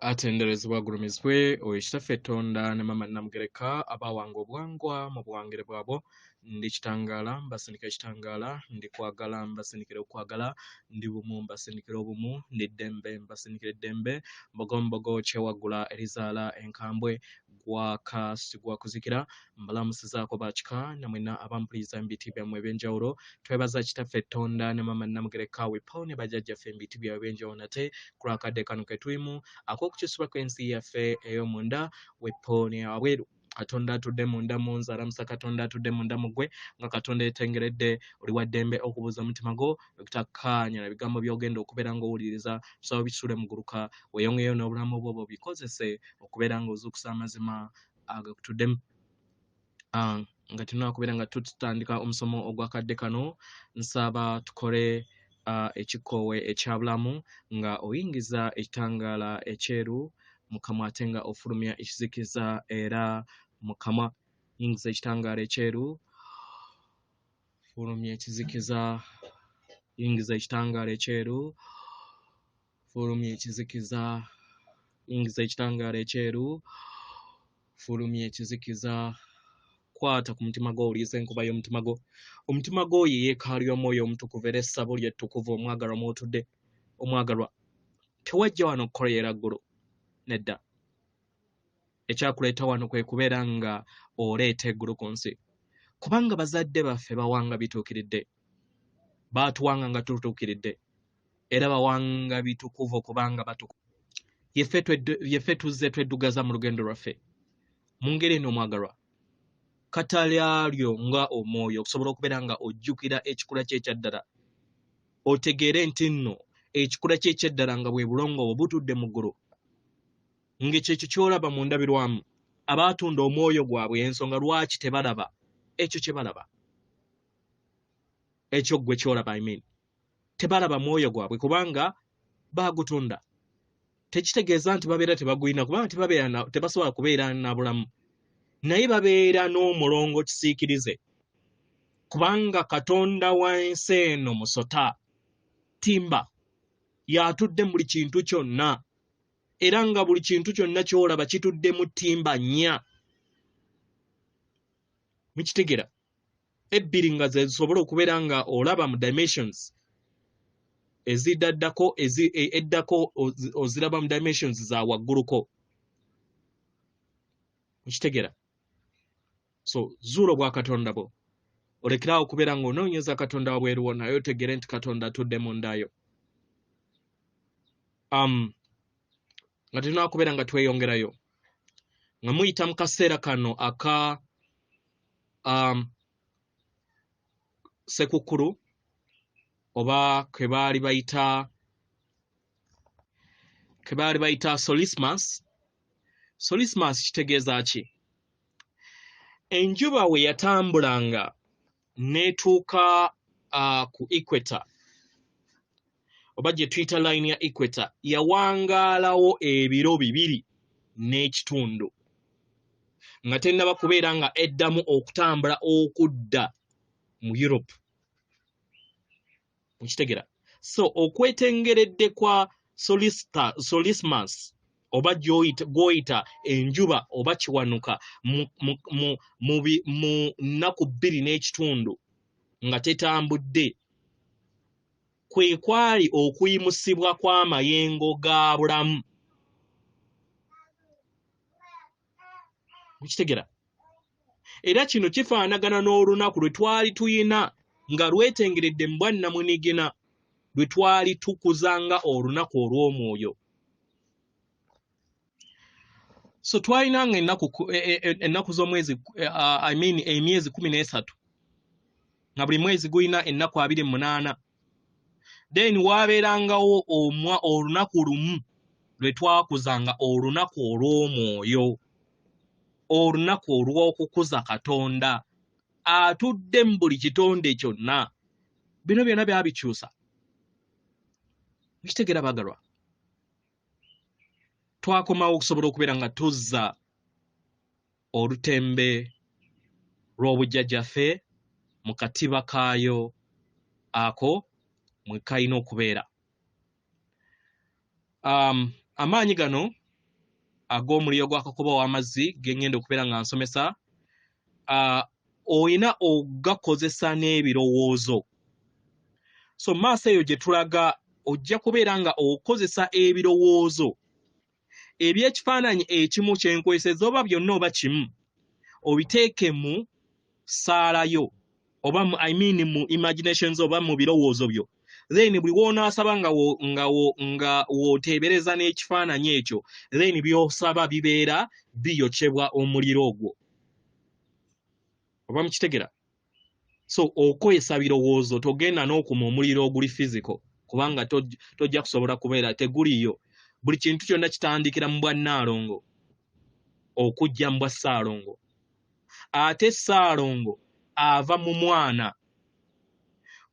atenderezebwa gulumizibwe owekitaffe Tonda ne mama Namugereka abawanga obwangwa mu buwangire bwabo ndi kitangala mbasindika ekitangala ndi kwagala mbasindikira okwagala ndi bumu mbasindikira obumu ndi ddembe mbasindikira eddembe mbogombogo kyewagula erizaala enkambwe gwa kuzikira mbalamusizaako bakika namwena abampuliriza embiti byammwe ebyenjawulo twebaza kitaffe Tonda ne mama Namugereka wepawone bajjajjaffe embiti byabwe ebyenjawulo nate kulakadde kano ketulimu ak'okukisibwa kw'ensi yaffe ey'omunda weppoone abweru Katonda atudde munda mu nze alamusa Katonda atudde munda mu ggwe nga Katonda yetengeredde oli wa ddembe okubuuza omutima gwo okutakkaanya na bigambo by'ogenda okubeera ng'owuliriza tusaba bisule mu gguluka weeyongeyo n'obulamu bwo bikozese okubeera ng'ozuukusa amazima agakutuddemu nga tulina kubeera nga tutandika omusomo ogwakadde kano nsaba tukole ekikoowe ekyabulamu nga oyingiza ekitangaala ekyeru mukamwa ate nga ofulumya ekizikiza era mukamwa yingiza ekitangaala ekyeru fulumya ekizikiza yingiza ekitangaala ekyeru fulumya ekizikiza yingiza ekitangaala ekyeru fulumya ekizikiza kwata ku mutima gwo owuliriza enkuba y'omutima gwo omutima gwo ye yeekaalu y'omwoyo omutukuvu era essabo lyettukuvu omwagalwa mw'otudde omwagalwa tewajja wano kukoleera ggulu nedda ekyakuleeta wano kwe kubeera nga oleeta eggulu ku nsi kubanga bazadde baffe bawanga bituukiridde baatuwanga nga tutuukiridde era bawanga bitukuvu kubanga batukuvu yeffe tuzze tweddugaza mu lugendo lwaffe mu ngeri eno omwagalwa katalaalyo nga omwoyo okusobola okubeera nga ojjukira ekikula ky'ekyaddala otegeere nti nno ekikula ky'ekyaddala nga bwe bulongo butudde mu ggulu ng'ekyekyo ky'olaba mu ndabirwamu abaatunda omwoyo gwabwe ensonga lwaki tebalaba ekyo kye balaba ekyo ggwe ky'olaba tebalaba mwoyo gwabwe kubanga baagutunda tekitegeeza nti babeera tebagulina kubanga tebasobola kubeera na bulamu naye babeera n'omulongo kisiikirize kubanga Katonda wa nsi eno musota timba yatudde mu buli kintu kyonna era nga buli kintu kyonna ky'olaba kitudde mu ttimba nnya mukitegera ebbiri nga ze zisobola okubeera nga olaba mu dimensions eziddako eddako oziraba mu dimensions za wagguluko mukitegera so zuula obwa Katonda bwo olekerawo okubeera ng'onoonyeza Katonda wabweru wo naye otegere nti Katonda atudde mundayo nga tulina kubeera nga tweyongerayo nga muyita mu kaseera kano aka Ssekukkulu oba ke baali bayita Solismas kitegeeza ki enjuba we yatambulanga n'etuuka ku equator oba gye tuyita line ya equator yawangaalawo ebiro 2.5 nga tennaba kubeera nga eddamu okutambula okudda mu Europe mukitegera so okwetengeredde kwa Solismas oba gwoyita enjuba oba kiwanuka mu nnaku 2.5 nga tetambudde kwe kwali okuyimusibwa kw'amayengo ga bulamu mukitegera era kino kifaanagana n'olunaku lwe twali tuyina nga lwetengeredde mu bwannamunigina lwe twali tukuzanga olunaku olw'omwoyo so twalinanga ennaku z'omwezi emyezi 13 nga buli mwezi gulina ennaku 28 then waabeerangawo olunaku lumu lwe twakuzanga olunaku olw'omwoyo olunaku olw'okukuza Katonda atudde mu buli kitonde kyonna bino byonna byabikyusa bikitegera bagalwa twakomawo okusobola okubeera nga tuzza olutembe lw'obujjajjaffe mu katiba kaayo ako mwe kalina okubeera amaanyi gano ag'omuliro gwa Kakobe Owamazzi gengenda okubeera nga nsomesa oyina ogakozesa n'ebirowoozo. So maaso eyo gye tulaga ojja kubeera nga okozesa ebirowoozo eby'ekifaananyi ekimu kyenkweseza oba byonna oba kimu obiteeke mu ssaalayo oba mu imaginations oba mu birowoozo byo. Then buli woonaasaba nga wooteebereza n'ekifaananyi ekyo, then by'osaba bibeera biyokyebwa omuliro ogwo. Oba mukitegera? So okozesa birowoozo, togenda n'okuma omuliro oguli physical kubanga tojja kusobola kubeera teguliyo. Buli kintu kyonna kitandikira mu bwa NALONGO okujja mu bwa SSALONGO. Ate SSALONGO ava mu mwana.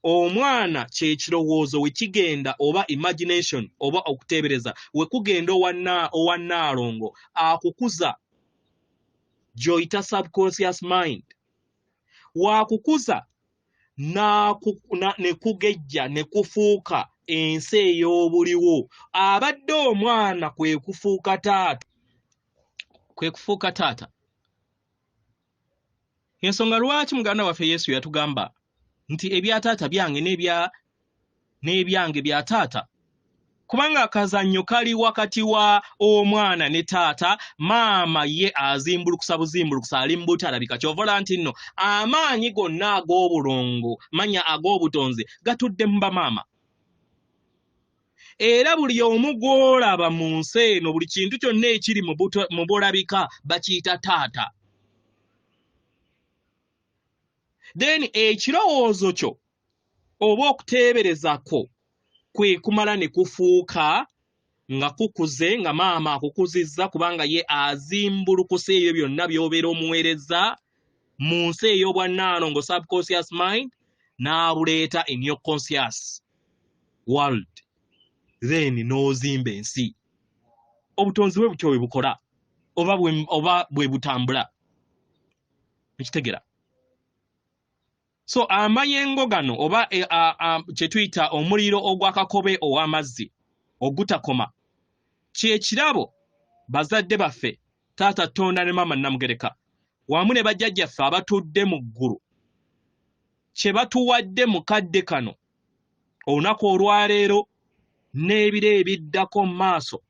Omwana kye kirowoozo we kigenda oba imagination oba okuteebereza we kugenda owa NALONGO akukuza gy'oyita subconscious mind. Waakukuza ne kugejja ne kufuuka ensi ey'obuliwo. Abadde omwana kwe kufuuka taata. Ensonga lwaki muganda waffe Yesu yatugamba nti ebya taata byange n'ebyange bya taata? Kubanga akazannyo kali wakati wa omwana ne taata, maama ye azimbulukusa buzimbulukusa ali mu butalabika. Kyovola nti nno amaanyi gonna ag'obulongo manya ag'obutonzi gatudde mu bamaama. Era buli omu gw'olaba mu nsi eno buli kintu kyonna ekiri mu bulabika bakiyita taata. Then ekirowoozo kyo oba okuteeberezako kwe kumala ne kufuuka nga kukuze nga maama akukuzizza kubanga ye azimbulukuse ebyo byonna by'obeera omuweereza mu nsi ey'obwa NALONGO subconscious mind n'abuleeta in your conscious world. Then n'ozimba ensi. Obutonzi bwe butyo bwe bukola oba bwe butambula. Ekitegera. So amayengo gano oba kye tuyita omuliro ogwa Kakobe Owamazzi ogutakoma kye kirabo bazadde baffe taata Tonda ne maama Namugereka wamu ne bajjajjaffe abatudde mu ggulu kye batuwadde mu kadde kano olunaku olwaleero n'ebiro ebiddako mu maaso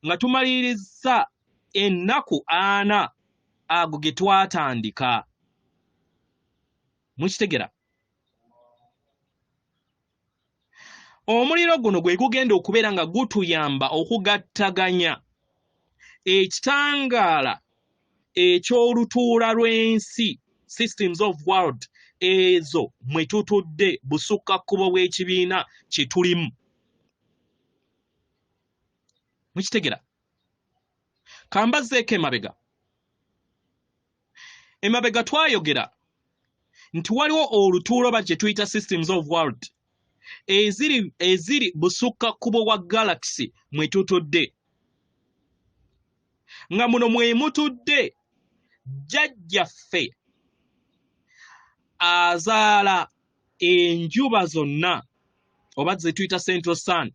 nga tumaliriza ennaku 4 ago ge twatandika. Mukitegera? Omuliro guno gwe gugenda okubeera nga gutuyamba okugattaganya ekitangaala eky'olutuula lw'ensi systems of world ezo mwe tutudde busukkakkubo bw'ekibiina kye tulimu. Mukitegera? Kambazeeko emabega twayogera nti waliwo olutuulo ba kye tuyita systems of world eziri busukkakkubo bwa galaxy mwe tutudde. Nga muno mwe mutudde jjajjaffe azaala enjuba zonna oba ze tuyita central sun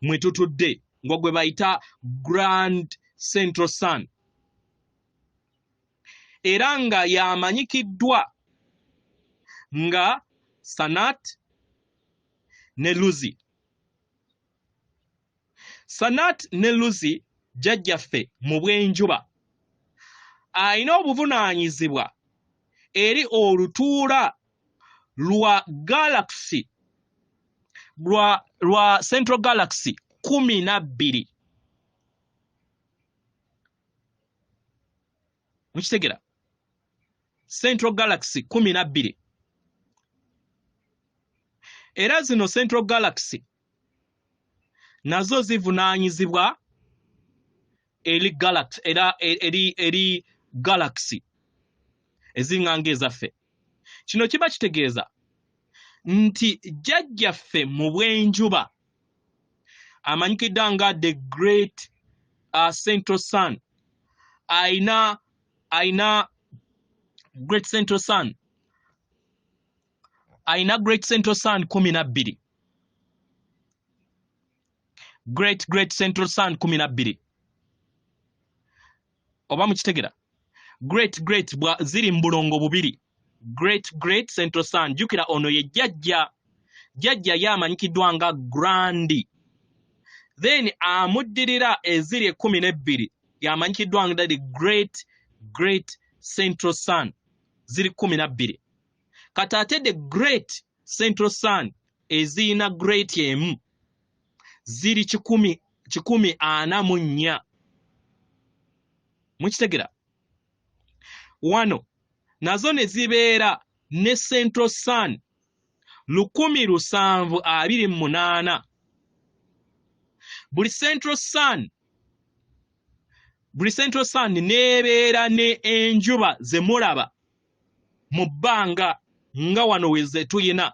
mwe tutudde ngo gwe bayita grand central sun. Era nga yamanyikiddwa nga Sanat ne Luzi. Sanat ne Luzi jjajjaffe mu bw'enjuba alina obuvunaanyizibwa eri olutuula lwa galaxy lwa central galaxy 12. Mukitegera? Central galaxy 12. Era zino central galaxy nazo zivunaanyizibwa eri galaxy ezinganga ezaffe. Kino kiba kitegeeza nti jjajjaffe mu bw'enjuba amanyikidde nga the great central sun aina great central sun aina great central sun 12. Great central sun 12. oba mukitegera great ziri mbulongo bubiri great central sun jukira ono ye jjajja yamanyikiddwa nga grandi then amuddirira eziri 12 yamanyikiddwa nga the great central sun ziri 12 kati ate the great central sun ezirina great emu ziri 144 mukitegera wano nazo ne zibeera ne central sun 1728 buli central sun nebeera ne enjuba ze mulaba mu bbanga nga wano weze tuyina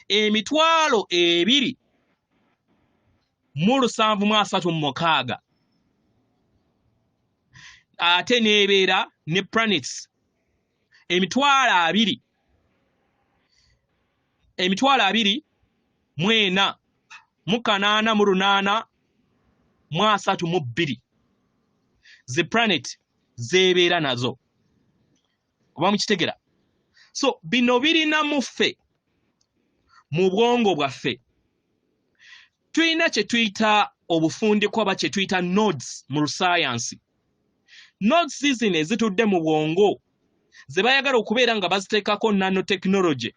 2,736 ate nebeera ne planets 2,488 ze planet zebeera nazo oba mukitegera so bino birina muffe mu bwongo bwaffe tuyina kye tuyita obufundiko oba kye tuyita nodes mu lusayansi nodes zino ezitudde mu bwongo ze bayagala okubeera nga baziteekako nanotechnology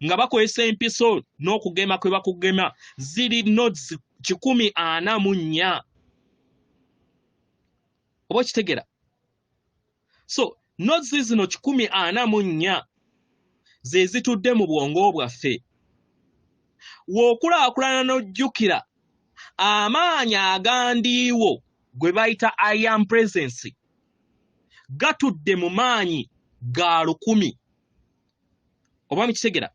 nga bakozesa empiso n'okugema kwe bakugema ziri nodes 144 oba okitegera so nodes zino 144 ze zitudde mu bwongo bwaffe w'okulaakulana n'ojjukira amaanyi agandiiwo gwe bayita iron presence gatudde mu maanyi ga 1,000 oba mukitegera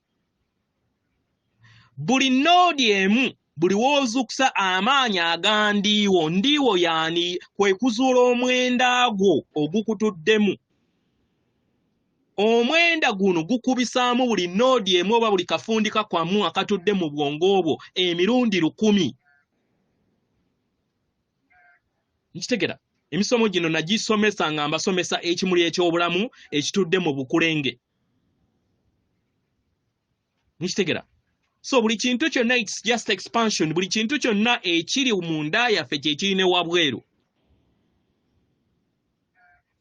buli nodi emu buli woozukusa amaanyi agandiiwo ndiiwo yaani kwe kuzuula omwenda gwo ogukutuddemu omwenda guno gukubisaamu buli nodi emu oba buli kafundika kwamu akatudde mu bwongo bwo emirundi 1,000 nkitegera emisomo gino nagisomesa nga mbasomesa ekimuli eky'obulamu ekitudde mu bukulenge nkitegera so buli kintu kyonna it's just expansion buli kintu kyonna ekiri mu nda yaffe kyekirina wabweru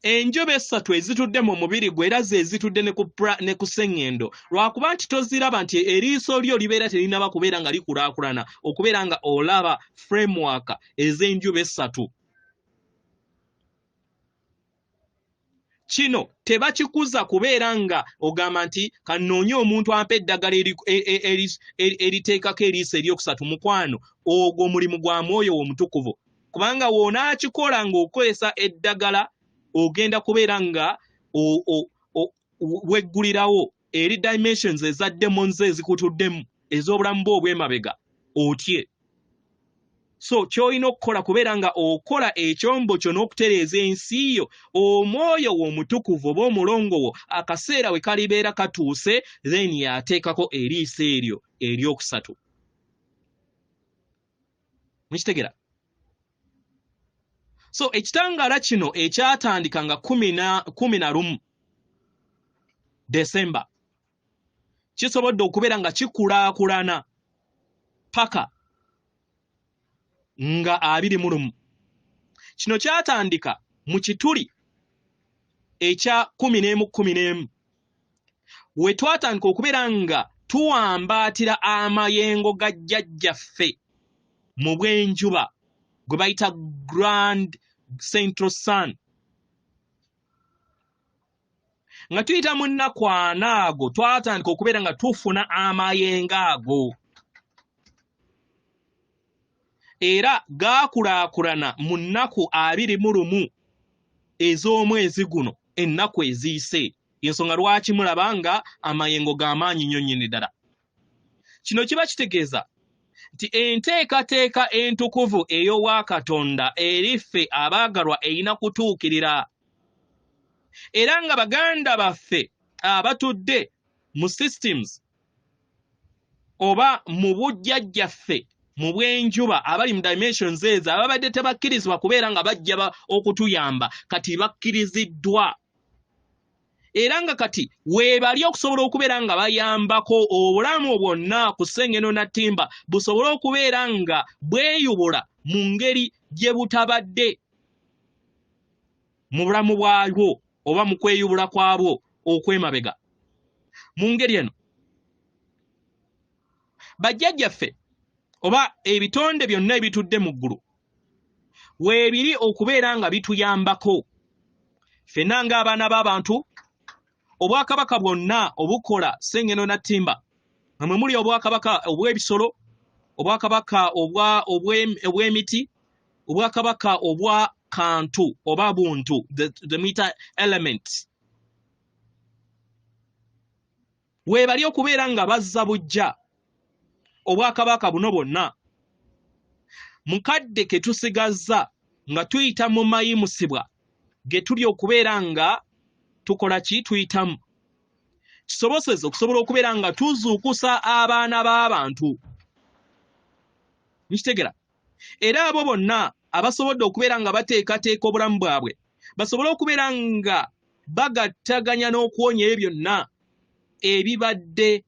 enjobe 3 ezitudde mu mubiri gwe era ze zitudde ne ku sseŋŋendo lwakuba nti toziraba nti eriiso lyo libeera terinaba kubeera nga likulaakulana okubeera nga olaba framework ez'enjobe 3 kino tebakikuza kubeera nga ogamba nti kanoonye omuntu ampa eddagala eriteekako eriiso eryokusatu mukwano ogwo mulimu gwa mwoyo omutukuvu kubanga wonaakikola ng'okozesa eddagala ogenda kubeera nga weggulirawo eri dimensions eza demons ezikutuddemu ez'obulamu bwo obw'emabega otye so ky'olina okukola kubeera nga okola ekyombo kyo n'okutereeza ensi yo omwoyo omutukuvu oba omulongo wo akaseera we kalibeera katuuse then yateekako eriiso eryo eryokusatu mukitegera so ekitangaala kino ekyatandika nga 11 December kisobodde okubeera nga kikulaakulana paka nga 21 kino kyatandika mu kituli ekya 11 we twatandika okubeera nga tuwambaatira amayengo ga jjajjaffe mu bw'enjuba gwe bayita grand central sun nga tuyita mu nnaku 4 ago twatandika okubeera nga tufuna amayengo ago era gaakulaakulana mu nnaku 21 ez'omwezi guno ennaku eziyise y'ensonga lwaki mulaba nga amayengo g'amaanyi nnyo nnyini ddala kino kiba kitegeeza nti enteekateeka entukuvu ey'owa Katonda eriffe abaagalwa erina kutuukirira era nga baganda baffe abatudde mu systems oba mu bujjajjaffe mu bw'enjuba abali mu dimensions ezo ababadde tebakkirizibwa kubeera nga bajja okutuyamba kati bakkiriziddwa era nga kati weebali okusobola okubeera nga bayambako obulamu bwonna ku ssengeno na ttimba busobole okubeera nga bweyubula mu ngeri gye butabadde mu bulamu bwalwo oba mu kweyubula kwabwo okw'emabega. Mu ngeri eno bajjajjaffe oba ebitonde byonna ebitudde mu ggulu weebiri okubeera nga bituyambako ffenna ng'abaana b'abantu. Obwakabaka bwonna obukola ssengeno na ttimba nga mwe muli obwakabaka obw'ebisolo, obwakabaka obw'emiti, obwakabaka obwa kantu oba buntu, the meter element. Weebali okubeera nga bazza bujja obwakabaka buno bwonna mukadde ke tusigazza nga tuyita mu mayimusibwa ge tuli okubeera nga tukola ki tuyitamu kisoboseze okusobola okubeera nga tuzuukusa abaana b'abantu. Mukitegera? Era abo bonna abasobodde okubeera nga bateekateeka obulamu bwabwe basobole okubeera nga bagattaganya n'okwonya ebyo byonna ebibadde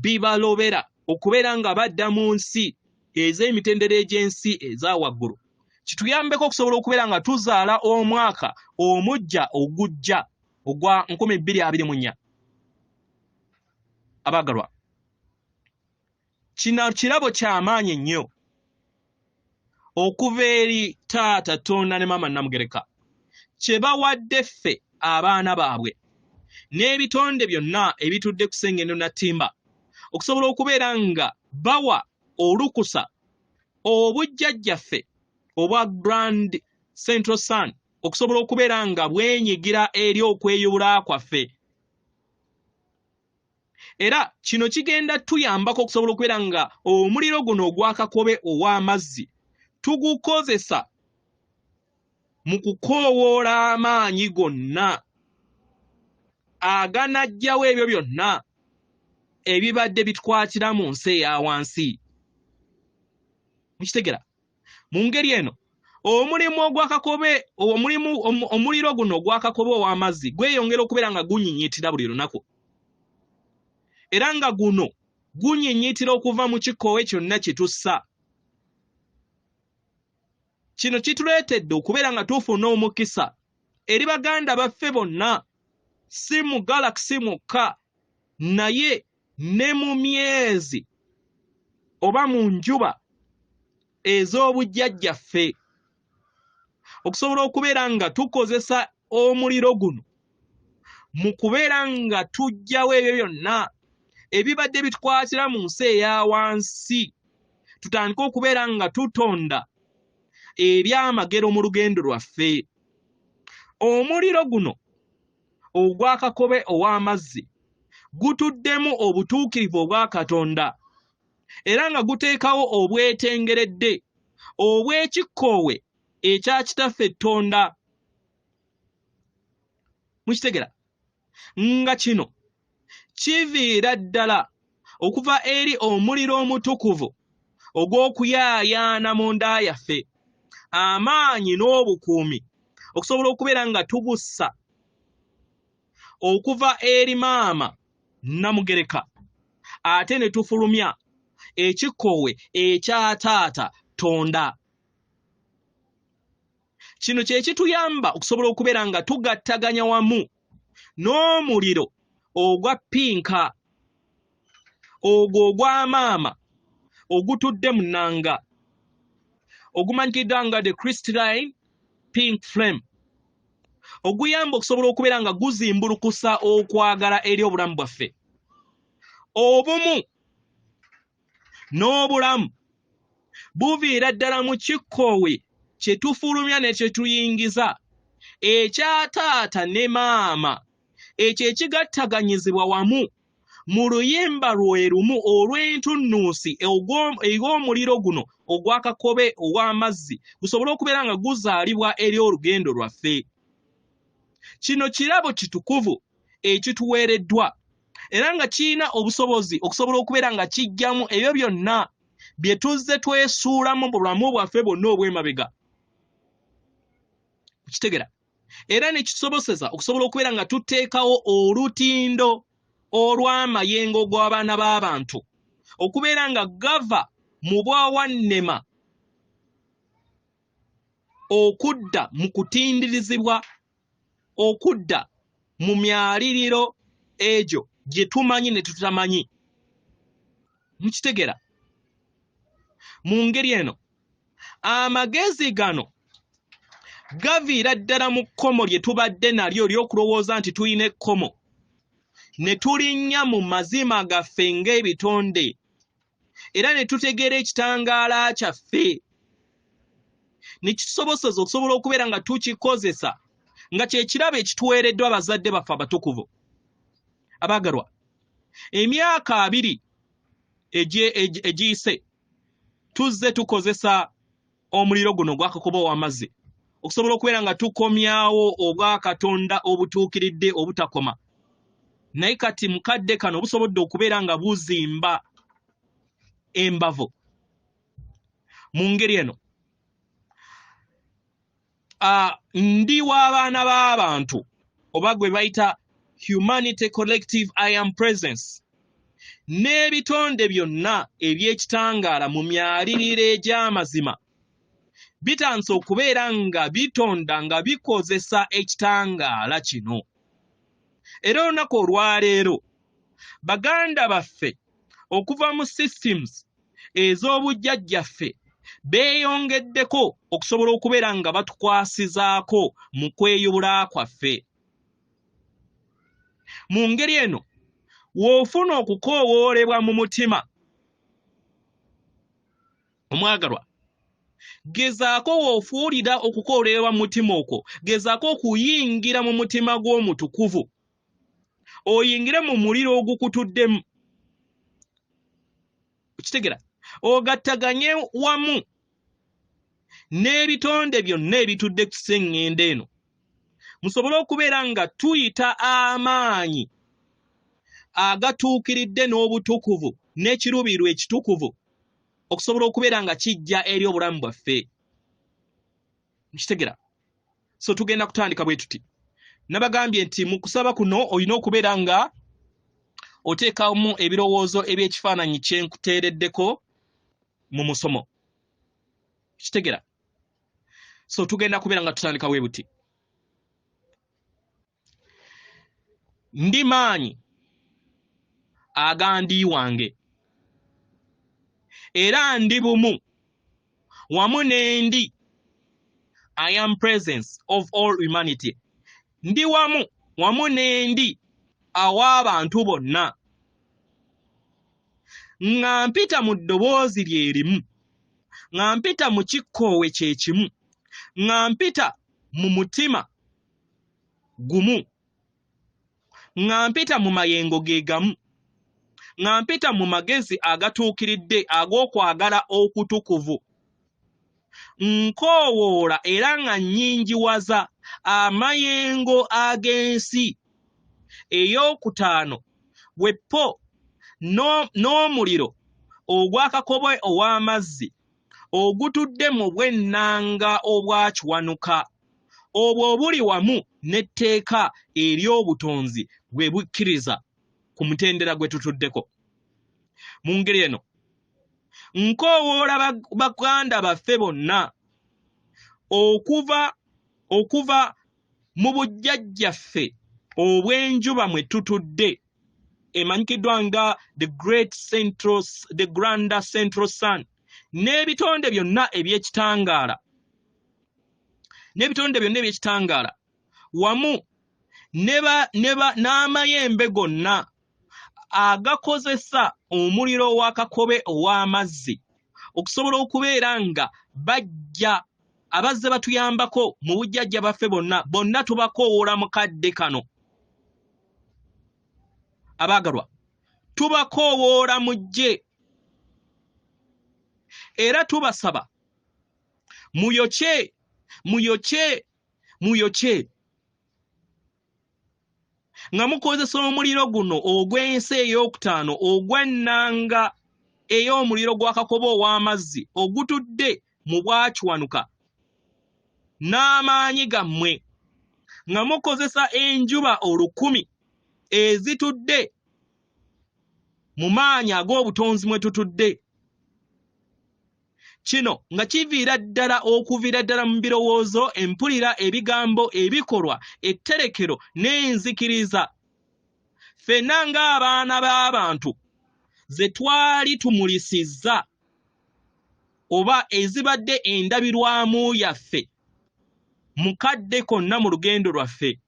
bibalobera okubeera nga badda mu nsi ez'emitendera egy'ensi eza waggulu. Kituyambeko okusobola okubeera nga tuzaala omwaka omujja ogujja ogwa 2024. Abagalwa, kino kirabo ky'amaanyi ennyo okuva eri taata Tonda ne maama Namugereka kye bawadde ffe abaana baabwe n'ebitonde byonna ebitudde ku ssengeno na ttimba okusobola okubeera nga bawa olukusa obujjajjaffe obwa Grand Central Sun okusobola okubeera nga bwenyigira eri okweyubula kwaffe. Era kino kigenda tuyambako okusobola okubeera nga omuliro guno ogwa Kakobe ow'amazzi tugukozesa mu kukoowoola amaanyi gonna aganajjawo ebyo byonna ebibadde bitwatira mu nsi eya wansi. Mukitegera? Mu ngeri eno omulimu ogwa Kakobe omuliro guno ogwa Kakobe ow'amazzi gweyongera okubeera nga gunyinyitira buli lunaku era nga guno gunyinyitira okuva mu kikoowe kyonna kye tussa. Kino kituleetedde okubeera nga tufuna omukisa eri baganda baffe bonna si mu galaxy mukka naye ne mu myezi oba mu njuba ez'obujjajjaffe okusobola okubeera nga tukozesa omuliro guno mu kubeera nga tujjawo ebyo byonna ebibadde bitukwatira mu nsi eya wansi tutandike okubeera nga tutonda ebyamagero mu lugendo lwaffe. Omuliro guno ogwa Kakobe ow'amazzi gutuddemu obutuukirivu obwa Katonda era nga guteekawo obwetengeredde obw'ekikoowe ekya kitaffe Tonda. Mukitegera? Nga kino kiviira ddala okuva eri omuliro omutukuvu ogw'okuyaayaana mu nda yaffe amaanyi n'obukuumi okusobola okubeera nga tubussa okuva eri maama Namugereka ate ne tufulumya ekikoowe ekya taata Tonda. Kino kye kituyamba okusobola okubeera nga tugattaganya wamu n'omuliro ogwa pinka ogwo ogwa maama ogutudde mu nnanga ogumanyikiddwa nga the crystalline pink flame oguyamba okusobola okubeera nga guzimbulukusa okwagala eri obulamu bwaffe. Obumu n'obulamu buviira ddala mu kikoowe kye tufulumya ne kye tuyingiza ekya taata ne maama ekyo ekigattaganyizibwa wamu mu luyimba lwe lumu olw'entunnuusi ey'omuliro guno ogwa Kakobe ow'amazzi gusobole okubeera nga guzaalibwa eri olugendo lwaffe. Kino kirabo kitukuvu ekituweereddwa era nga kirina obusobozi okusobola okubeera nga kijjamu ebyo byonna bye tuzze twesuulamu mu bulamu bwaffe bwonna obw'emabega. Kitegera. Era ne kisoboseza okusobola okubeera nga tuteekawo olutindo olw'amayengo gw'abaana b'abantu okubeera nga gava mu bwawannema okudda mu kutindirizibwa, okudda mu myaliriro egyo gye tumanyi ne tutamanyi. Mukitegera. Mu ngeri eno amagezi gano gaviira ddala mu kkomo lye tubadde nalyo ly'okulowooza nti tulina ekkomo ne tulinnya mu mazima gaffe ng'ebitonde era ne tutegeera ekitangaala kyaffe ne kisoboseza okusobola okubeera nga tukikozesa nga kye kirabo ekituweereddwa abazadde baffe abatukuvu. Abaagalwa, emyaka 2 egiyise tuzze tukozesa omuliro guno gwa Kakobe Owamazzi okusobola okubeera nga tukomyawo obwa Katonda obutuukiridde obutakoma. Naye kati mukadde kano busobodde okubeera nga buzimba embavu. Mu ngeri eno ndi w'abaana b'abantu oba gwe bayita humanity collective I am presence n'ebitonde byonna eby'ekitangaala mu myaliriro egy'amazima bitanse okubeera nga bitonda nga bikozesa ekitangaala kino. Era olunaku olwaleero baganda baffe okuva mu systems ez'obujjajjaffe beeyongeddeko okusobola okubeera nga batukwasizaako mu kweyubula kwaffe. Mu ngeri eno w'ofuna okukoowoolebwa mu mutima, omwagalwa, gezaako w'ofuulira okukoowoolebwa mu mutima okwo, gezaako okuyingira mu mutima gw'omutukuvu, oyingire mu muliro ogukutuddemu. Kitegera, ogattaganye wamu n'ebitonde byonna ebitudde ku sseŋŋendo eno, musobole okubeera nga tuyita amaanyi agatuukiridde n'obutukuvu n'ekiruubirirwa ekitukuvu okusobola okubeera nga kijja eri obulamu bwaffe. Kitegera. So tugenda kutandika bwe tuti. Nabagambye nti mu kusaba kuno olina okubeera nga oteekamu ebirowoozo eby'ekifaananyi kye nkuteereddeko mu musomo. Kitegera. So tugenda kubeera nga tutandika bwe buti. Ndi maanyi agandi wange era ndi bumu wamu n'endi I am presence of all humanity. Ndi wamu n'endi aw'abantu bonna nga mpita mu ddoboozi lye limu, nga mpita mu kikkoowe kye kimu, nga mpita mu mutima gumu, nga mpita mu mayengo ge gamu, nga mpita mu magezi agatuukiridde ag'okwagala okutukuvu, nkoowoola era nga nnyingiwaza amayengo ag'ensi ey'okutaano bweppo n'omuliro ogwa Kakobe Owamazzi ogutudde mu bw'ennanga obwakiwanuka obwo obuli wamu n'etteeka ery'obutonzi bwe bukkiriza ku mutendera gwe tutuddeko. Mu ngeri eno nkoowoola baganda baffe bonna okuva mu bujjajjaffe obw'enjuba mwe tutudde emanyikiddwa nga the grander central sun n'ebitonde byonna eby'ekitangaala wamu n'amayembe gonna agakozesa omuliro wa Kakobe Owamazzi okusobola okubeera nga bajja abazze batuyambako mu bujjajja baffe bonna tubakoowoola mukadde kano. Abaagalwa, tubakoowoola mujje era tubasaba muyoke nga mukozesa omuliro guno ogw'ensi ey'okutaano ogw'ennanga ey'omuliro gwa Kakobe ow'amazzi ogutudde mu bwakiwanuka n'amaanyi gammwe nga mukozesa enjuba 1000 ezitudde mu maanyi ag'obutonzi mwe tutudde. Kino nga kiviira ddala mu birowoozo, empulira, ebigambo, ebikolwa, etterekero n'enzikiriza. Ffenna ng'abaana b'abantu ze twali tumulisizza oba ezibadde endabirwamu yaffe mukadde konna mu lugendo lwaffe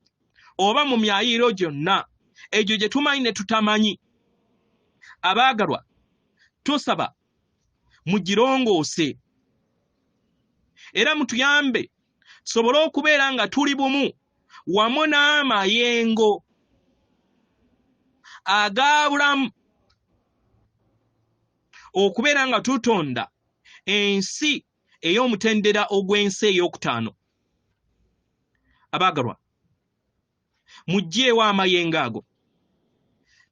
oba mu myayiro gyonna egyo gye tumanyi ne tutamanyi. Abaagalwa, tusaba mugirongoose era mutuyambe tusobole okubeera nga tuli bumu wamu n'amayengo aga bulamu okubeera nga tutonda ensi ey'omutendera ogw'ensi ey'okutaano. Abaagalwa, muggyeewo amayengo ago,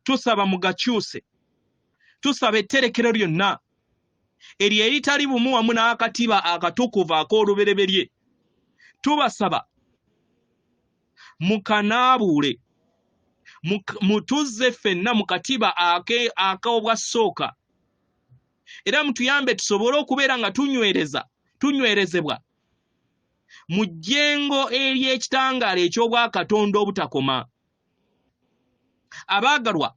tusaba mugakyuse, tusaba etterekero lyonna eryo eritali bumu wamu n'akatiba akatukuvu ak'olubereberye. Tubasaba mukanaabuule, mutuzze ffenna mu katiba ak'obwasooka era mutuyambe tusobole okubeera nga tunywerezebwa mu jjengo ery'ekitangaala eky'obwakatonda obutakoma. Abaagalwa,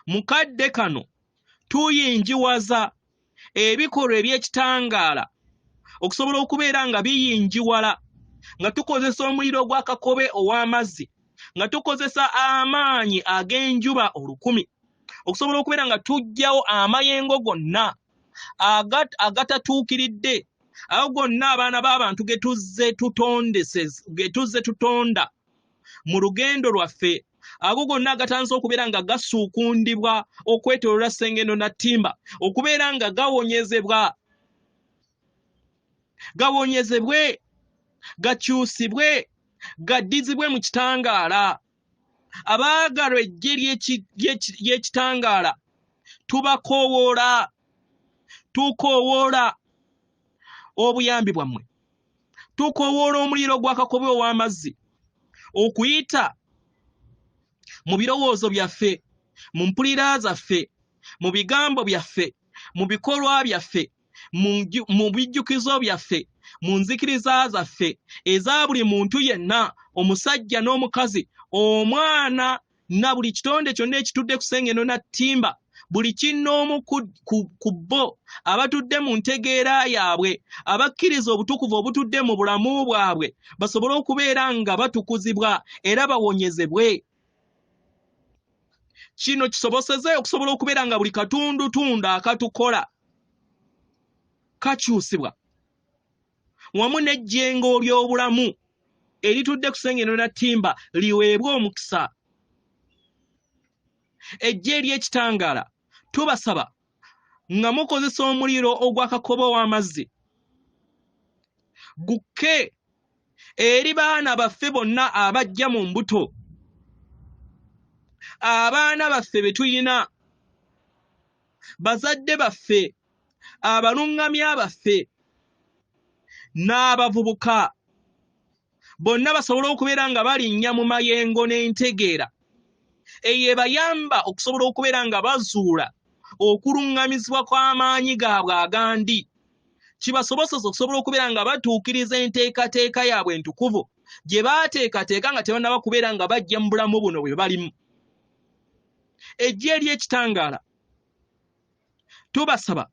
mukadde kano tuyinjiwaza ebikolwa eby'ekitangaala okusobola okubeera nga biyinjiwala nga tukozesa omuliro gwa Kakobe ow'amazzi, nga tukozesa amaanyi ag'enjuba 1000 okusobola okubeera nga tuggyawo amayengo gonna agatatuukiridde ago gonna abaana b'abantu ge tuzze tutonda mu lugendo lwaffe, ago gonna agatandise okubeera nga gasuukundibwa okwetooloola ssengendo na ttimba, okubeera nga gawonyezebwe, gakyusibwe, gaddizibwe mu kitangaala. Abaagalwa eggye ly'ekitangaala, tukoowoola obuyambi bwammwe, tukoowoola omuliro gwa Kakobe ow'amazzi okuyita mu birowoozo byaffe, mu mpulira zaffe, mu bigambo byaffe, mu bikolwa byaffe, mu bijjukizo byaffe, mu nzikiriza zaffe eza buli muntu yenna, omusajja n'omukazi, omwana na buli kitonde kyonna ekitudde ku ssengendo na ttimba, buli kinnoomu ku bo abatudde mu ntegeera yaabwe, abakkiriza obutukuvu obutudde mu bulamu bwabwe, basobole okubeera nga batukuzibwa era bawonyezebwe. Kino kisoboseze okusobola okubeera nga buli katundutundu akatukola kakyusibwa wamu n'ejjengo ly'obulamu eritudde ku ssengendo na ttimba liweebwa omukisa. Eggye ery'ekitangaala, tubasaba nga mukozesa omuliro ogwa Kakobe ow'amazzi gukke eri baana baffe bonna abajja mu mbuto, abaana baffe be tuyina, bazadde baffe, abaluŋŋamya baffe n'abavubuka bonna basobole okubeera nga balinnya mu mayengo n'entegeera eyo ebayamba okusobola okubeera nga bazuula okuluŋŋamizibwa kw'amaanyi gaabwe agandi, kibasobosesa okusobola okubeera nga batuukiriza enteekateeka yaabwe entukuvu gye baateekateeka nga tebannaba kubeera nga bajja mu bulamu buno bwe balimu. Eggye ery'ekitangaala, tubasaba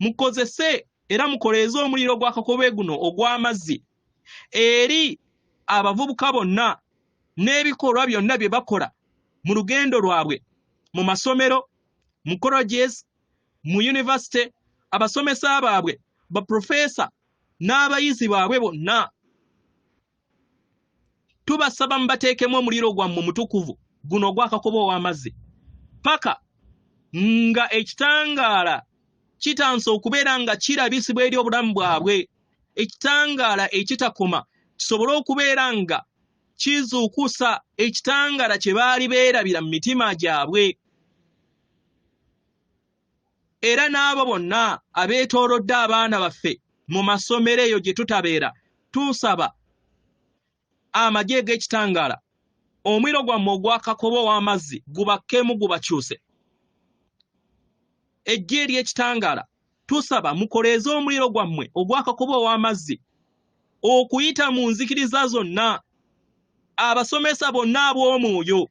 mukozese era mukoleeze omuliro gwa Kakobe guno ogw'amazzi eri abavubuka bonna n'ebikolwa byonna bye bakola mu lugendo lwabwe, mu masomero, mu colleges, mu university, abasomesa baabwe, baprofesa n'abayizi baabwe bonna. Tubasaba mubateekemu omuliro gwammwe mutukuvu guno gwa Kakobe ow'amazzi paka nga ekitangaala kitansa okubeera nga kirabisibwa eri obulamu bwabwe, ekitangaala ekitakoma kisobole okubeera nga kizuukusa ekitangaala kye baali beerabira mu mitima gyabwe. era n'abo bonna abeetoolodde abaana baffe mu masomero eyo gye tutabeera tusaba amagye g'ekitangaala omuliro gwammwe ogwa Kakobe Owamazzi gubakkemu gubakyuse. Eggye ery'ekitangaala tusaba mukoleeze omuliro gwammwe ogwa Kakobe Owamazzi okuyita mu nzikiriza zonna, abasomesa bonna ab'omwoyo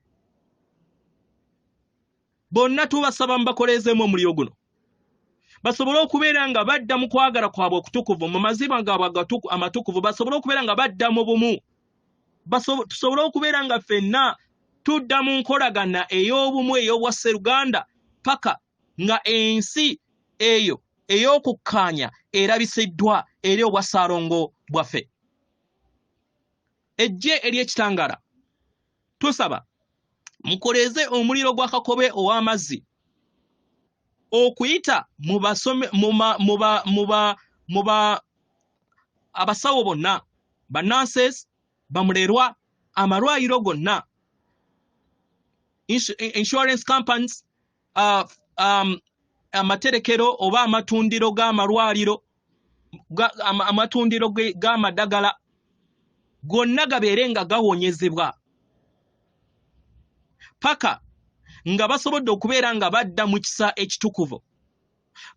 bonna tubasaba mubakoleezeemu omuliro guno basobole okubeera nga badda mu kwagala kwabwe okutukuvu mu mazima gaabwe amatukuvu, basobole okubeera nga badda mu bumu, tusobole okubeera nga ffenna tudda mu nkolagana ey'obumu ey'obwa Sseruganda paka nga ensi eyo ey'okukkaanya erabisiddwa eri obwa Salongo bwaffe. Eggye ery'ekitangaala tusaba mukoleeze omuliro gwa Kakobe Owamazzi okuyita muba abasawo bonna, bannanses, bamulerwa, amalwaliro gonna, insurance companies, amaterekero oba amatundiro g'amalwaliro, amatundiro g'amadagala gonna gabeere nga gawonyezebwa paka nga basobodde okubeera nga badda mu kisa ekitukuvu,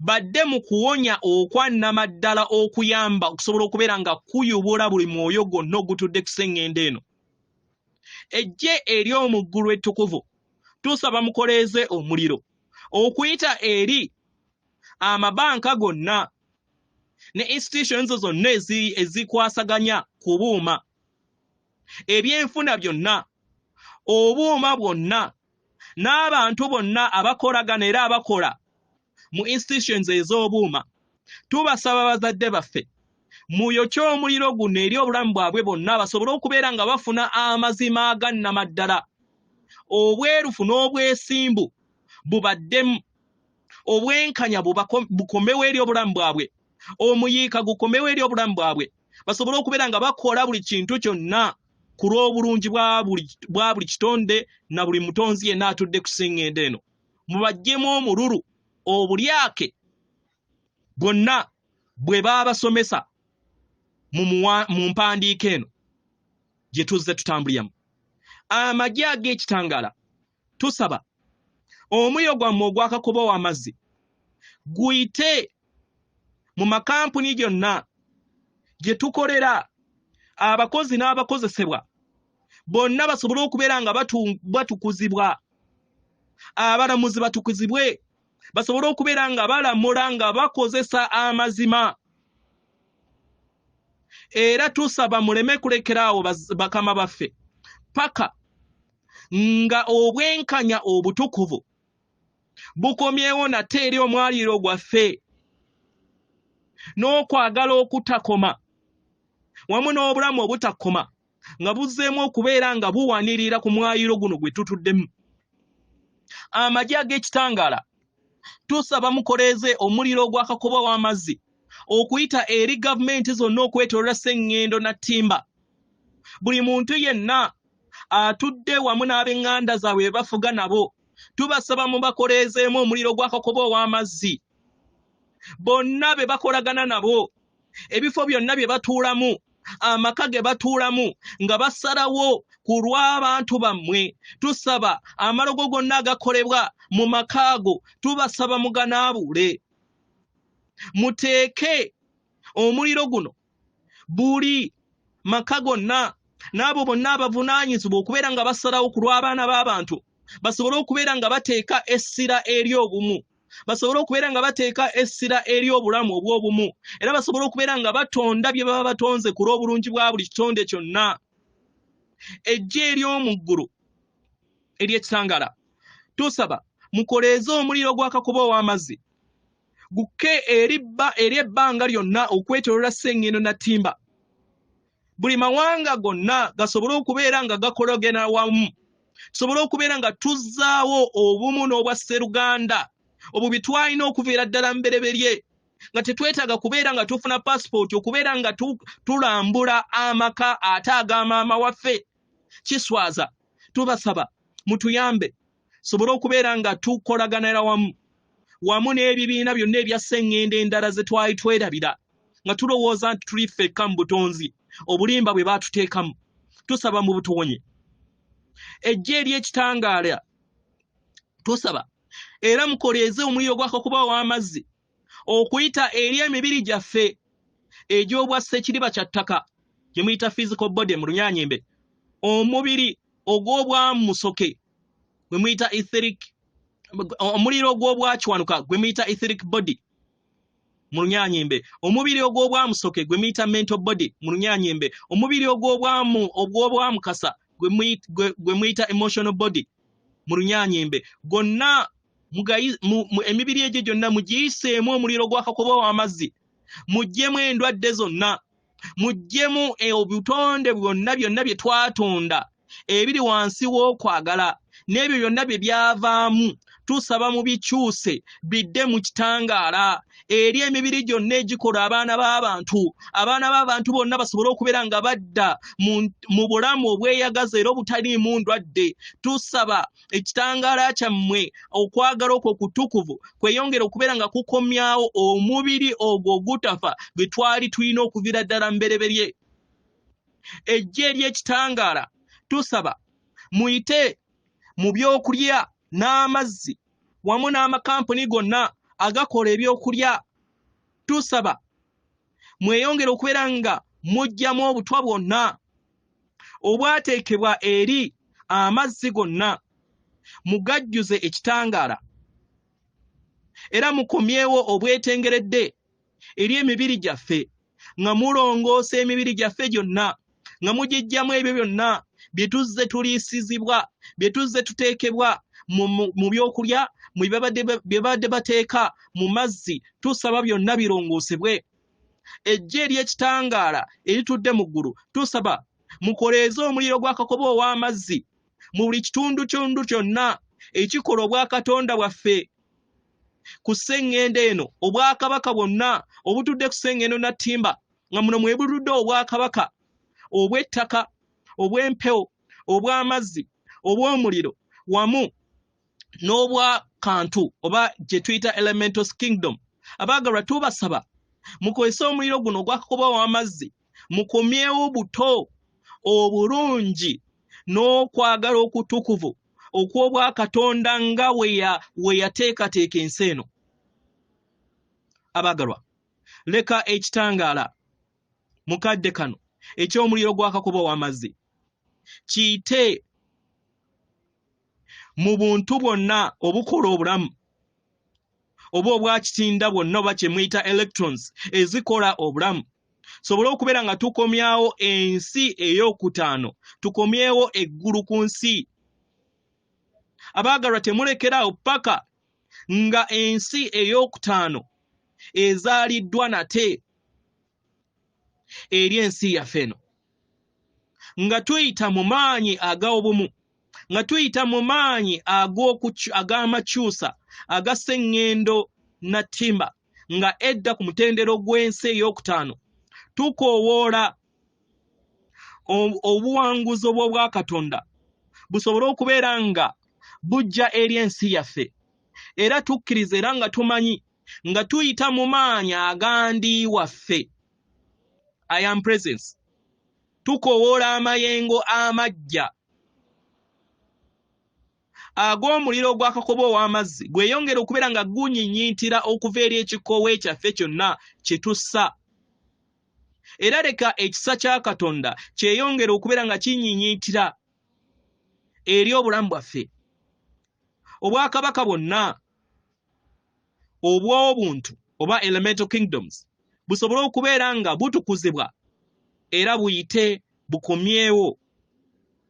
badde mu kuwonya okwannamaddala okuyamba okusobola okubeera nga kuyubula buli mwoyo gwonna ogutudde ku sseŋŋendo eno. Eggye ery'omu ggulu ettukuvu tusaba mukoleeze omuliro okuyita eri amabanka gonna ne institutions zonna ezikwasaganya ku buuma, ebyenfuna byonna, obuuma bwonna, n'abantu bonna abakolagana era abakola mu institutions ez'obuuma. Tubasaba bazadde baffe muyokye omuliro guno eri obulamu bwabwe bonna basobole okubeera nga bafuna amazima agannamaddala, obwerufu n'obwesimbu bubaddemu, obwenkanya bukomewo eri obulamu bwabwe, omuyiika gukomewo eri obulamu bwabwe, basobole okubeera nga bakola buli kintu kyonna ku lw'obulungi bwa buli kitonde na buli mutonzi yenna atudde ku sseŋŋendo eno. Mubaggyemu omululu obulyake bwonna bwe baabasomesa mu mpandiika eno gye tuzze tutambuliramu. Amagye ag'ekitangaala tusaba omuliro gwammwe ogwa Kakobe Owamazzi guyite mu makampuni gyonna gye tukolera, abakozi n'abakozesebwa bonna basobole okubeera nga batukuzibwa, abalamuzi batukuzibwe, basobole okubeera nga balamula nga bakozesa amazima. Era tusaba muleme kulekeraawo bakama baffe paka nga obwenkanya obutukuvu bukomyewo nate eri omwaliro gwaffe n'okwagala okutakoma wamu n'obulamu obutakoma nga buzzeemu okubeera nga buwanirira ku mwaliro guno gwe tutuddemu. Amagye ag'ekitangaala tusaba mukoleeze omuliro gwa Kakobe Owamazzi okuyita eri gavumenti zonna okwetooloola sseŋŋendo na ttimba. Buli muntu yenna atudde wamu n'ab'eŋŋanda zaabwe bafuga nabo tubasaba mubakoleezeemu omuliro gwa Kakobe Owamazzi. Bonna be bakolagana nabo, ebifo byonna bye batuulamu, amaka ge batuulamu nga basalawo ku lw'abantu bammwe, tusaba amalogo gonna agakolebwa mu makaago tubasaba muganaabuule. Muteeke omuliro guno buli maka gonna n'abo bonna abavunaanyizibwa okubeera nga basalawo ku lw'abaana b'abantu basobole okubeera nga bateeka essira eri obumu, basobole okubeera nga bateeka essira eri obulamu obw'obumu, era basobole okubeera nga batonda bye baba batonze ku lw'obulungi bwa buli kitonde kyonna. Eggye ery'omu ggulu ery'ekitangaala tusaba mukoleeze omuliro gwa Kakobe Owamazzi gukke eri ebbanga lyonna okwetooloola sseŋŋendo na ttimba. Buli mawanga gonna gasobole okubeera nga gakolagana wamu, tusobole okubeera nga tuzzaawo obumu n'obwa Sseruganda obwo bye twalina okuviira ddala mbereberye, nga tetwetaaga kubeera nga tufuna passport okubeera nga tulambula amaka ate ag'amaama waffe. Kiswaza tubasaba mutuyambe sobole okubeera nga tukolaganira wamu wamu n'ebibiina byonna ebya sseŋŋenda endala ze twali twerabira nga tulowooza nti tuli ffekka mu butonzi obulimba bwe baatuteekamu tusaba mu butuwonye ejje ery'ekitangaala tusaba era mukoleeze omuliro gwa Kakobe Owamazzi okuyita eri emibiri gyaffe egy'obwa ssekiriba kya ttaka gye muyita physical body mu Lunyaanyimbe, omubiri ogw'obwamusoke gwe muyita etheric, omuliro ogw'obwakiwanuka gwe muyita etheric body mu Lunyaanyimbe, omubiri ogw'obwamusoke gwe muyita mental body mu Lunyaanyimbe, omubiri ogw'obwamukasa gwe muyita emotional body mu Lunyaanyimbe. Gonna emibiri egyo gyonna mugiyiseemu omuliro gwa Kakobe Owamazzi, muggyemu endwadde zonna, muggyemu obutonde bwonna bye twatonda ebiri wansi w'okwagala n'ebyo byonna bye byavaamu tusaba mu bikyuse bidde mu kitangaala eri emibiri gyonna egikola abaana b'abantu bonna basobole okubeera nga badda mu bulamu obweyagaza era obutaliimu ndwadde. Tusaba ekitangaala kyammwe okwagala okwo okutukuvu kweyongera okubeera nga kukomyawo omubiri ogwo ogutafa gwe twali tulina okuviira ddala mbereberye. Ejje ery'ekitangaala tusaba muyite mu byokulya n'amazzi wamu n'amakampuni gonna agakola ebyokulya. Tusaba mweyongere okubeera nga mujjamu obutwa bwonna obwateekebwa eri amazzi gonna, mugajjuze ekitangaala era mukomyewo obwetengeredde eri emibiri gyaffe nga mulongoosa emibiri gyaffe gyonna nga mugijjamu ebyo byonna bye tuzze tuliisizibwa, bye tuzze tuteekebwa mu byokulya bye badde bateeka mu mazzi. Tusaba byonna birongoosebwe. Ejje ery'ekitangaala eritudde mu ggulu tusaba mukoleeze omuliro gwa Kakobe Owamazzi mu buli kitundu kyonna ekikola obwakatonda bwaffe ku sseŋŋenda eno, obwakabaka bwonna obutudde ku sseŋŋendo Nattimba nga muno mwe buludde obwakabaka obw'ettaka, obw'empewo, obw'amazzi, obw'omuliro wamu n'obwa kantu oba gye tuyita elemental kingdom. Abaagalwa tubasaba mukozese omuliro guno ogwa Kakobe Owamazzi mukomyewo buto obulungi n'okwagala okutukuvu okw'obwakatonda nga we yateekateeka ensi eno. Abaagalwa leka ekitangaala mukadde kano eky'omuliro gwa Kakobe Owamazzi kiyite mu buntu bwonna obukola obulamu oba obwakitinda bwonna oba kye muyita electrons ezikola obulamu, sobole okubeera nga tukomyawo ensi ey'okutaano, tukomyewo eggulu ku nsi. Abaagalwa temulekeraawo paka nga ensi ey'okutaano ezaaliddwa nate eri ensi yaffe eno, nga tuyita mu maanyi ag'obumu, nga tuyita mu maanyi ag'amakyusa aga sseŋŋendo Nattimba, nga edda ku mutendero gw'ensi ey'okutaano tukoowoola obuwanguzi obw'obwakatonda busobole okubeera nga bujja eri ensi yaffe, era tukkiriza era nga tumanyi nga tuyita mu maanyi agandi waffe I am presence, tukoowoola amayengo amajja ag'omuliro gwa Kakobe Owamazzi gweyongera okubeera nga gunyinyiintira okuva eri ekikoowe kyaffe kyonna kye tussa, era leka ekisa kya Katonda kyeyongera okubeera nga kinyinyiintira eri obulamu bwaffe. Obwakabaka bwonna obw'obuntu oba elemental kingdoms busobole okubeera nga butukuzibwa era buyite bukomyewo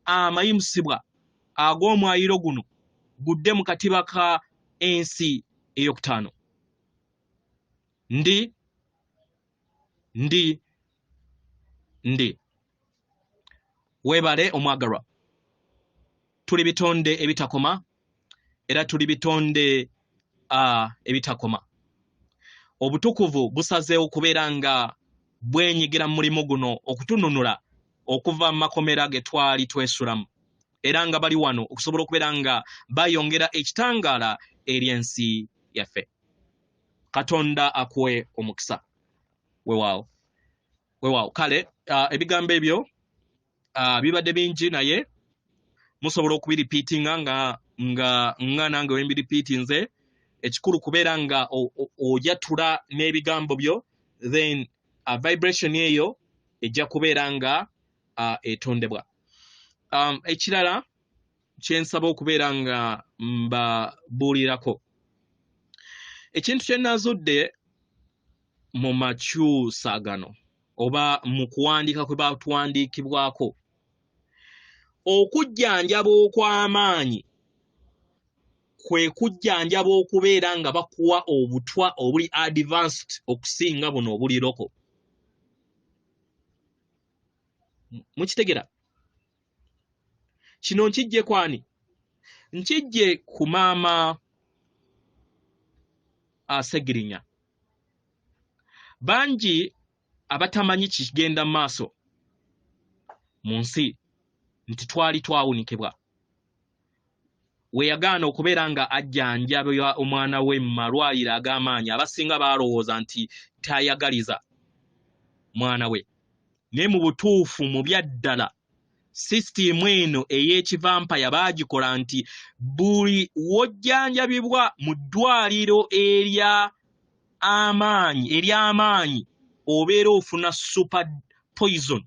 amayimusibwa ag'omwayiro guno gudde mu katiba ka ensi ey'okutaano. Ndi weebale omwagalwa, tuli bitonde ebitakoma era tuli bitonde ebitakoma. Obutukuvu busazeewo okubeera nga bwenyigira mu mulimu guno okutununula okuva mu makomera ge twali twesulamu, era nga bali wano okusobola okubeera nga bayongera ekitangaala eri ensi yaffe. Katonda akuwe omukisa. Weewaawo kale ebigambo ebyo bibadde bingi naye musobola okubiripiitinga nga nange wembiripiitinze ekikulu kubeera nga ojatula n'ebigambo byo then vibration eyo ejja kubeera nga etondebwa. Ekirala kyensaba okubeera nga mbabuulirako ekintu kye nazudde mu makyusa gano oba mu kuwandiika kwe batuwandiikibwako, okujjanjaba okw'amaanyi kwe kujjanjaba okubeera nga bakuwa obutwa obuli advanced okusinga buno obuliroko. Mukitegera? Kino nkijje kwani? Nkijje ku maama Segirinya. Bangi abatamanyi kigenda maaso mu nsi nti twali twawunikibwa. We yagaana okubeera nga ajjanjaba omwana we mu malwaliro ag'amaanyi, abasinga baalowooza nti tayagaliza mwana we. Naye mu butuufu mu byaddala sisitimu eno ey'ekivampaya baagikola nti buli wojjanjabibwa mu ddwaliro ery'amaanyi obeera ofuna super poison.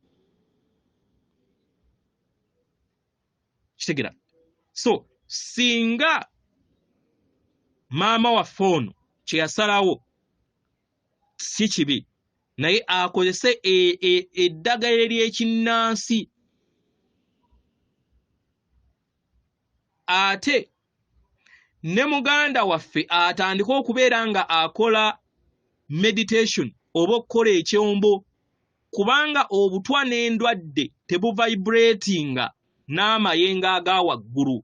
Kitegera? So singa maama waffe ono kye yasalawo si kibi, naye akozese eddagala ery'ekinnansi ate ne muganda waffe atandika okubeera nga akola meditation oba okukola ekyombo, kubanga obutwa n'endwadde tebuvibratinga n'amayengo aga waggulu.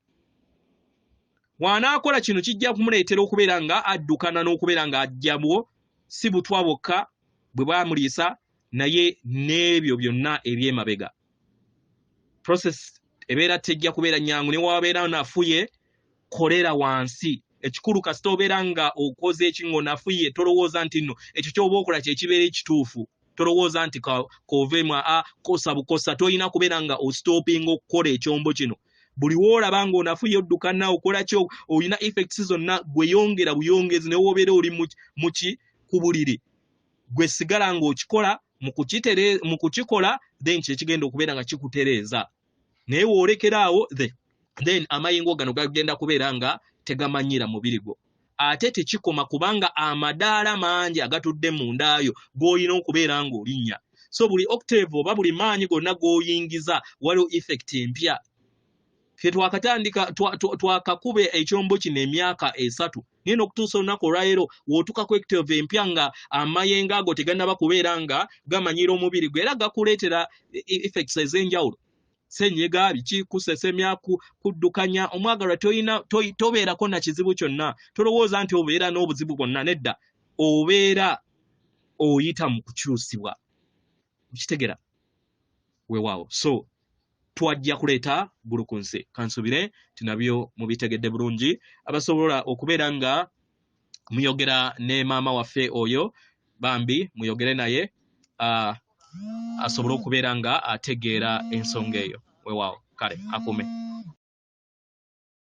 Bw'anaakola kino kijja kumuleetera okubeera nga addukana n'okubeera nga ajjabwo si butwa bwokka bwe bwamuliisa, naye n'ebyo byonna eby'emabega. Process ebeera tejja kubeera nnyangu, ne wabeera nafuye kolera wansi. Ekikulu kasita obeera nga okoze ekingo nafuye, tolowooza nti nno ekyo ky'oba okola kye kibeera ekituufu. Tolowooza nti koveemu kosa bukosa. Tolina kubeera nga ostopinga okukola ekyombo kino. Buli woolaba ng'onafuye oddukana okola kyo, olina effects zonna gweyongera buyongezi, ne wobeera oli ku buliri, gwe sigala ng'okikola mu kukikola, then kye kigenda okubeera nga kikutereeza. Naye woolekeraawo then amayengo gano gagenda kubeera nga tegamanyira mubiri gwo. Ate tekikoma, kubanga amadaala mangi agatudde mu ndaayo g'olina okubeera ng'olinnya. So buli octave oba buli maanyi gonna g'oyingiza waliwo effect empya. Fye twakatandika twakakube ekyombo kino emyaka 3, naye n'okutuusa olunaku olwaleero wootuka ku octave empya nga amayengo ago tegannaba kubeera nga gamanyira omubiri gwo, era gakuleetera effects ez'enjawulo. Senyiga, biki, kusesemya, kuddukanya. Omwagalwa tobeerako na kizibu kyonna. Tolowooza nti obeera n'obuzibu bwonna, nedda. Obeera oyita mu kukyusibwa. Kitegera? Weewaawo. So twajja kuleeta bulukunsi. Kansubire nti nabyo mubitegedde bulungi. Abasobola okubeera nga muyogera ne maama waffe oyo, bambi muyogere naye asobola okubeera nga ategeera ensonga eyo. Weewaawo. Kale akume.